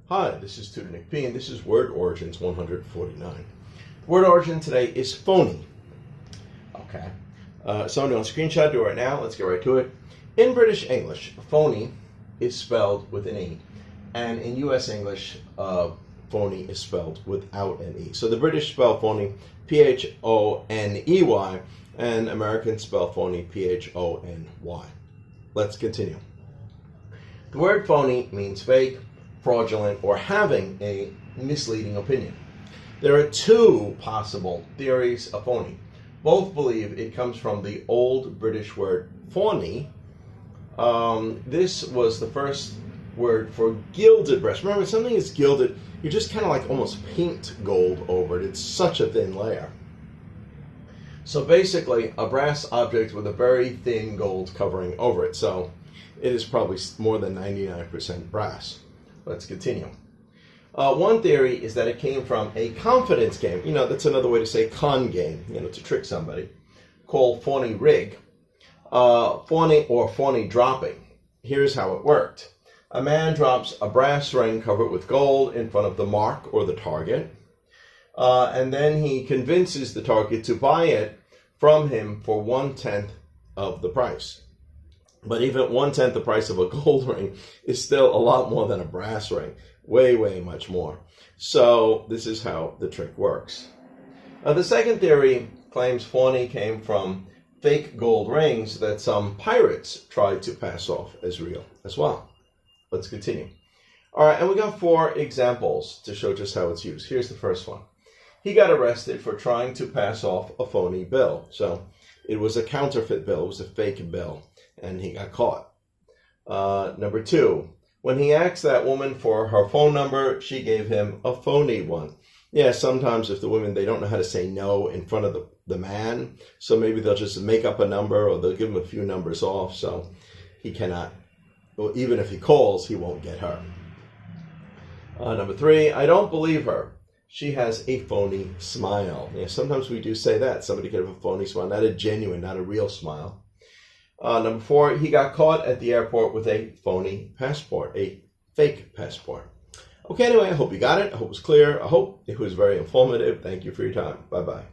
Hi, this is Tutor Nick P, and this is Word Origins 149. Word origin today is phony. Okay. So I'm doing a screenshot, do it right now. Let's get right to it. In British English, phony is spelled with an E. And in U.S. English, phony is spelled without an E. So the British spell phony P-H-O-N-E-Y, and Americans spell phony P-H-O-N-Y. Let's continue. The word phony means fake, fraudulent, or having a misleading opinion. There are two possible theories of phony. Both believe it comes from the old British word phony. This was the first word for gilded brass. Remember, when something is gilded, you just kind of like almost paint gold over it. It's such a thin layer. So basically, a brass object with a very thin gold covering over it. So it is probably more than 99% brass. Let's continue. One theory is that it came from a confidence game. That's another way to say con game, to trick somebody, called Phony rig. Phony or phony dropping. Here's how it worked. A man drops a brass ring covered with gold in front of the mark or the target, and then he convinces the target to buy it from him for 1/10 of the price. But even 1/10 the price of a gold ring is still a lot more than a brass ring. Way much more. So this is how the trick works. The second theory claims phony came from fake gold rings that some pirates tried to pass off as real as well. Let's continue. All right, and we got 4 examples to show just how it's used. Here's the first one. He got arrested for trying to pass off a phony bill. So it was a counterfeit bill. It was a fake bill, and he got caught. Number 2, when he asked that woman for her phone number, she gave him a phony one. Yeah, sometimes if the women, they don't know how to say no in front of the man, so maybe they'll just make up a number or they'll give him a few numbers off, so he cannot, well, even if he calls, he won't get her. Number 3, I don't believe her. She has a phony smile. Yeah, sometimes we do say that. Somebody could have a phony smile, not a genuine, not a real smile. Number 4, he got caught at the airport with a phony passport, a fake passport. Okay, anyway, I hope you got it. I hope it was clear. I hope it was very informative. Thank you for your time. Bye-bye.